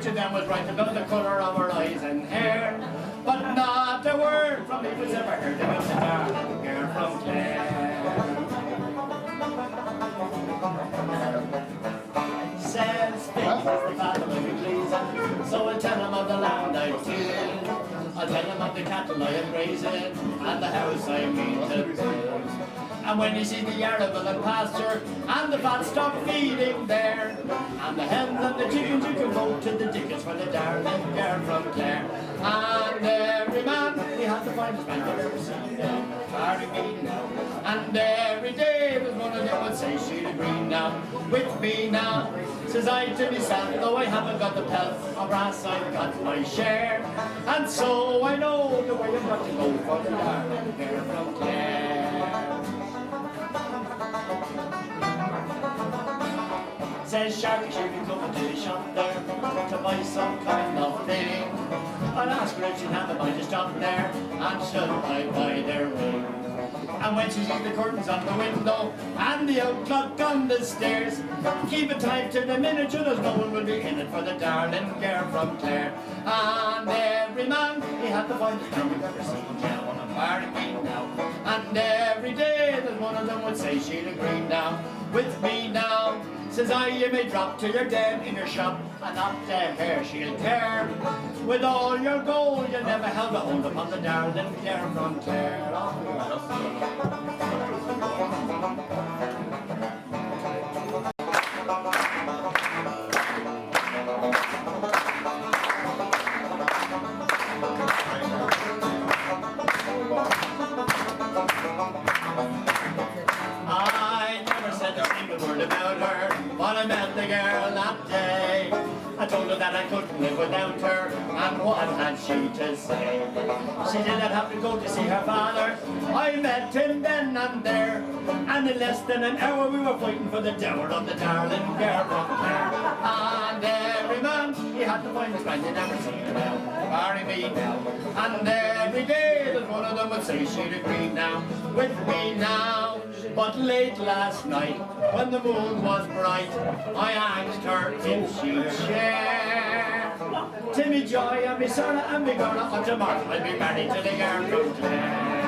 to them was right about the colour of her eyes and hair, but not a word from me was ever heard about the darling girl from Clare. Says things as the father will be pleasing, so I'll tell him of the land I've tilled, I'll tell him of the cattle I am raising, and the house I mean to build. And when you see the arable and pasture, and the fat stock feeding there, and the hens and the chickens, you can go to the dickens for the darling girl from Clare. And every man, he has to find his man I've ever seen now, pardon me now. And every day there's one of them would say she'd agree now, with me now. Says I to myself, though I haven't got the pelt of brass, I've got my share. And so I know the way I've got to go for the darling girl from Clare. Says Sharky, she'll be coming to the shop there to buy some kind of thing. I'll ask her if she'd have a mind to stop there, and should I buy their ring. And when she sees the curtains on the window and the old clock on the stairs, keep it tight to the miniature, there's no one will be in it for the darling girl from Clare. And every man, he had to find his man we've ever seen now, and I'm married me now. And every day there's one of them would say she'd agree now, with me now. Says I, you may drop till you're dead in your shop, and not a hair she'll tear. With all your gold, you'll never have a hold upon the darling girl from Clare. I never said a single word about her when I met the girl that day. I told her that I couldn't live without her, and what had she to say? She said I'd have to go to see her father. I met him then and there, and in less than an hour we were fighting for the dower of the darling girl from Clare. And every man, he had to find his man, you never seen her now, marry me now. And every day there's one of them would say she'd agree now, with me now. But late last night, when the moon was bright, I asked her if she'd share Timmy Joy and me Sarah and me Gorla, and tomorrow I'll be married to the girl from Clare.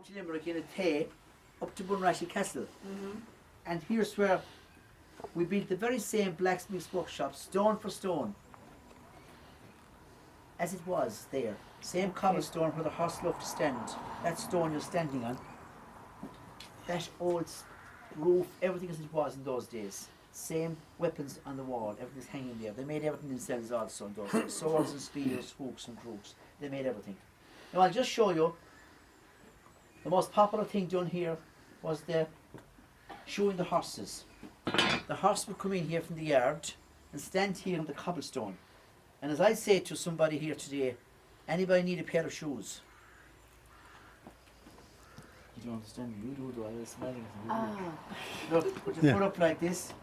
County Limerick in a Tay up to Bunratty Castle. And here's where we built the very same blacksmith's workshop, stone for stone, as it was there. Same cobblestone where the horse loved to stand. That stone you're standing on, that old roof, everything as it was in those days. Same weapons on the wall, everything's hanging there. They made everything themselves also in those days. Swords and spears, hooks and crooks. They made everything. Now I'll just show you, the most popular thing done here was the shoeing the horses. The horse would come in here from the yard and stand here on the cobblestone. And as I say to somebody here today, anybody need a pair of shoes? You don't understand, you do though, I was smelling it. Look, put your foot up like this.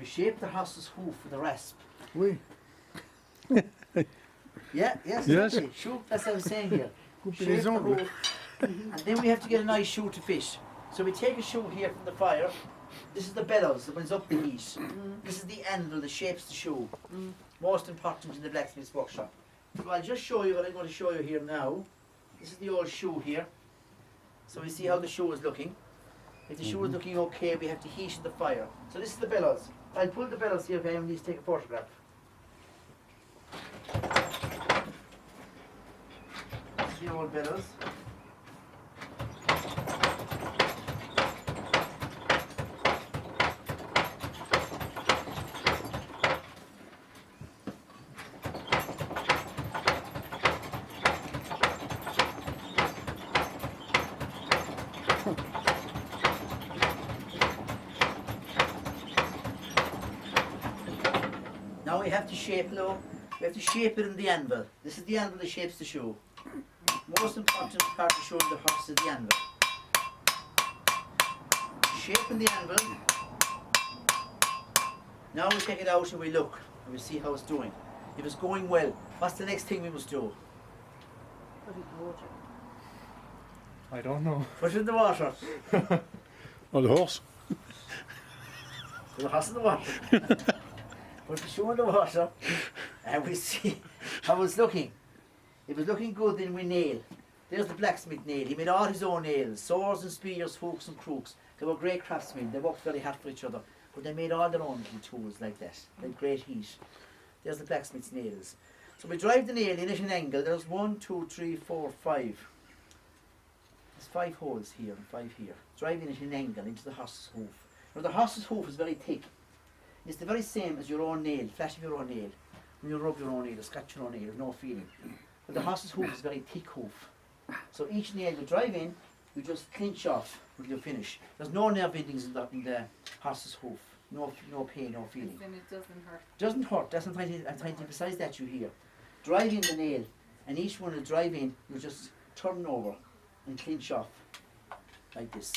You shape the horse's hoof with a rasp. Oui. Yeah, yes, Yes. exactly. Shoe, that's what I was saying here. Couper Shape les the ongles. hoof. And then we have to get a nice shoe to fit. So we take a shoe here from the fire. This is the bellows that brings up the heat. This is the anvil that shapes the shoe. Most important in the blacksmith's workshop. So I'll just show you what I'm going to show you here now. This is the old shoe here. So we see how the shoe is looking. If the shoe is looking okay, we have to heat the fire. So this is the bellows. I'll pull the bellows here if anyone needs to take a photograph. This is the old bellows. Now we have to shape it, we have to shape it in the anvil. This is the anvil that shapes the shoe. Most important part of showing the horse is the anvil. Shaping the anvil. Now we take it out and we look and we see how it's doing. If it's going well, what's the next thing we must do? Put it in water. I don't know. Put it in the water. Oh, the horse. Put the horse in the water. Put the shoe in the water and we see how it's looking. If it's looking good, then we nail. There's the blacksmith nail. He made all his own nails, swords and spears, hooks and crooks. They were great craftsmen. They worked very hard for each other, but they made all their own little tools like that. They had great heat. There's the blacksmith's nails. So we drive the nail in at an angle. There's 1, 2, 3, 4, 5. There's 5 holes here and 5 here. Driving at an angle into the horse's hoof. Now the horse's hoof is very thick. It's the very same as your own nail, flash of your own nail. When you rub your own nail, or scratch your own nail, there's no feeling. But the horse's hoof is very thick hoof. So each nail you drive in, you just clinch off until you finish. There's no nerve endings in the horse's hoof. No pain, no feeling. Then it doesn't hurt. Doesn't hurt, that's what I'm trying to emphasize that you hear. Drive in the nail, and each one you drive in, you just turn over and clinch off, like this.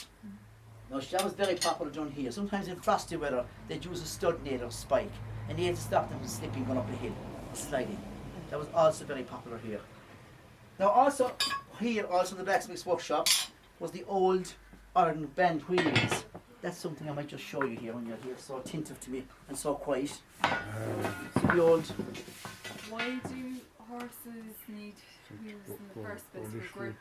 Now that was very popular done here. Sometimes in frosty weather, they'd use a stud nail or spike, and they had to stop them from slipping going up a hill, or sliding. That was also very popular here. Now also, here also in the blacksmith's workshop, was the old iron band wheels. That's something I might just show you here when you're here, so attentive to me and so quiet. So the old, Why do horses need wheels in the first place for grip?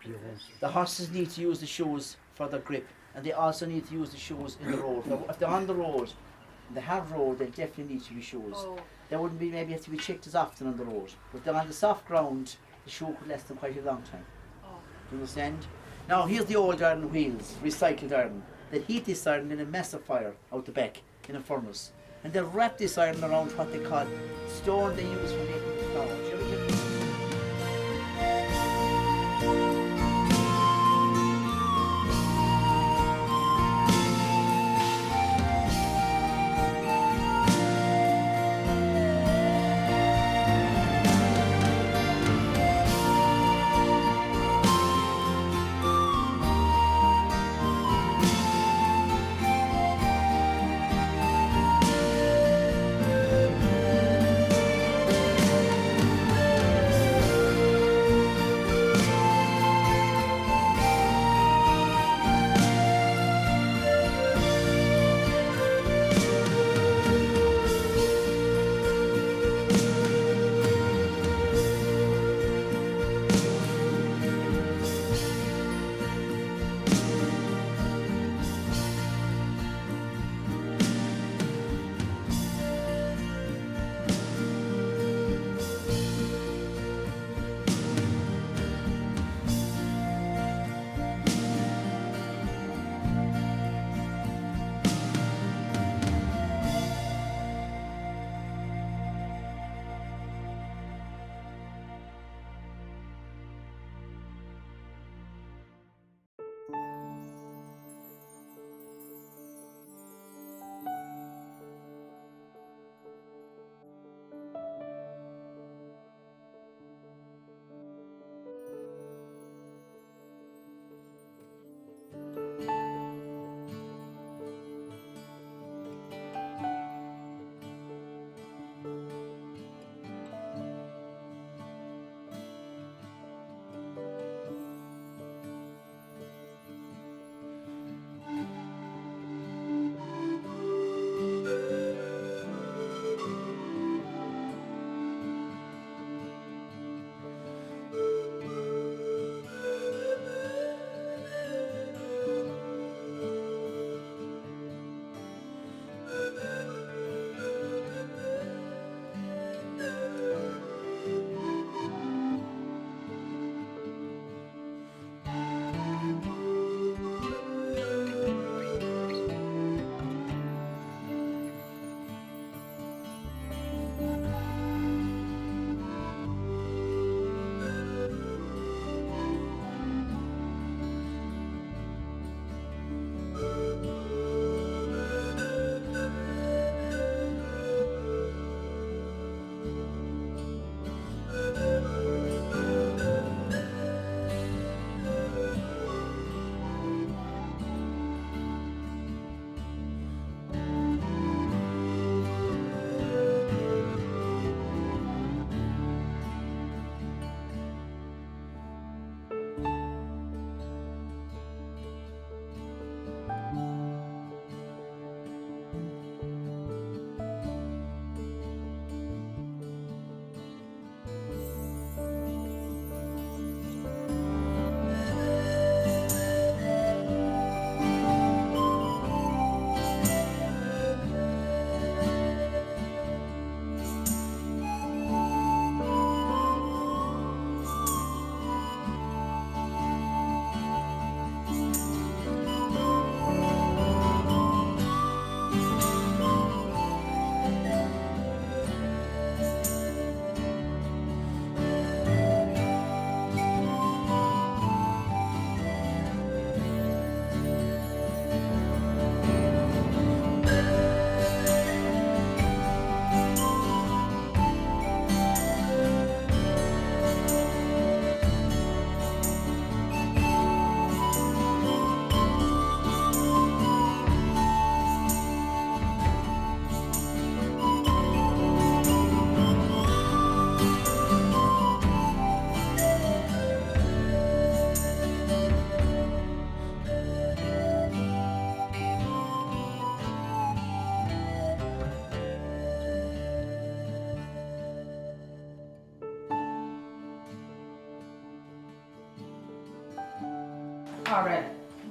the horses need to use the shoes for their grip, and they also need to use the shoes in the road. Now, if they're on the road, the hard road, they definitely need to be shoes. Oh, They wouldn't be maybe have to be checked as often on the road. But they're on the soft ground, the shoe could last them quite a long time. oh. Do you understand? Now here's the old iron wheels, recycled iron. They heat this iron in a massive fire out the back in a furnace. And they'll wrap this iron around what they call stone they use for making flour. Do you ever hear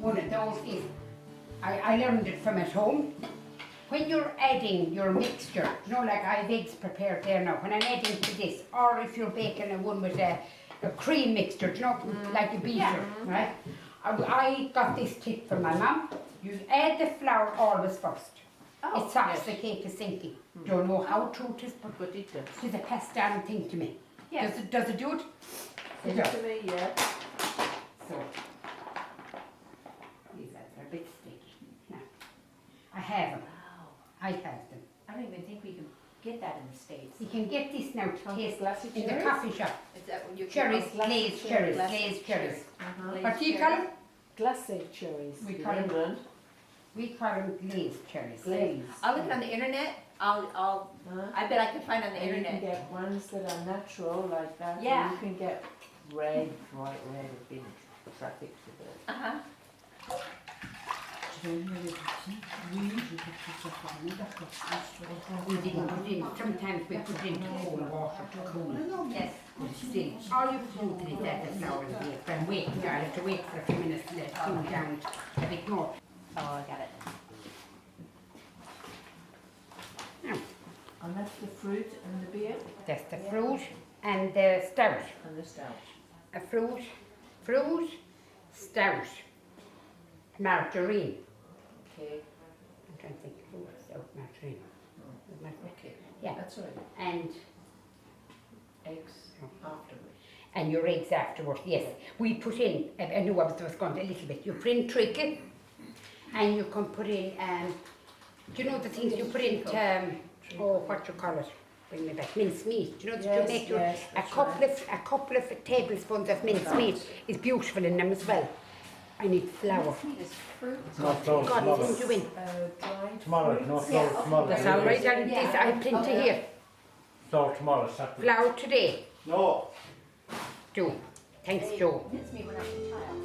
one of those is, I learned it from at home. When you're adding your mixture, you know, like I have eggs prepared there now, when I'm adding to this, or if you're baking a one with a cream mixture, you know, like a beater, right? I got this tip from my mum. You add the flour always first. It stops the cake is sinking. Don't know how true it is, but it does. It's a passed down thing to me. Yes. Does it do it? It does. To me, yeah. So, these are a bit sticky. No. I have them. Wow. I have them. I don't even think we can get that in the States. You can get this now to taste glassy in the cherries? coffee shop. Is that when you Cherries, glazed cherries, glazed cherries. What do you call them? Glacé cherries. We call them. We call them glazed cherries. Glazed. I'll look on the internet. I bet I can find on the And you internet. can get ones that are natural like that. Yeah. And you can get red, bright red, have been traffic to the. We didn't put in, sometimes we put in cold water to cool it. Yes. But still, all you put in is add the flour and bake, and wait, you have to wait for a few minutes to let it cool down a bit more. Oh, I got it. Now, And that's the fruit and the beer that's the fruit and the stout. and the stout. A fruit, stout, margarine. Okay. I'm trying to think, fruit, stout, margarine. Okay. Yeah. That's right. And Eggs afterwards. and your eggs afterwards, yes. We put in, I knew I was going to a little bit, you put in trickle, and you can put in, do you know the things you put in, what you call it? Bring me back, mince meat. Do you know that you make a couple of tablespoons of mince meat is beautiful in them as well. I need flour. This fruit. No flour, God, tomorrow. send you in. Dried Tomorrow, no flour, tomorrow. That's all right, and this, I have plenty here. Flour tomorrow, Saturday. Flour today. No. Joe. Thanks, Joe. It's me when I can tile.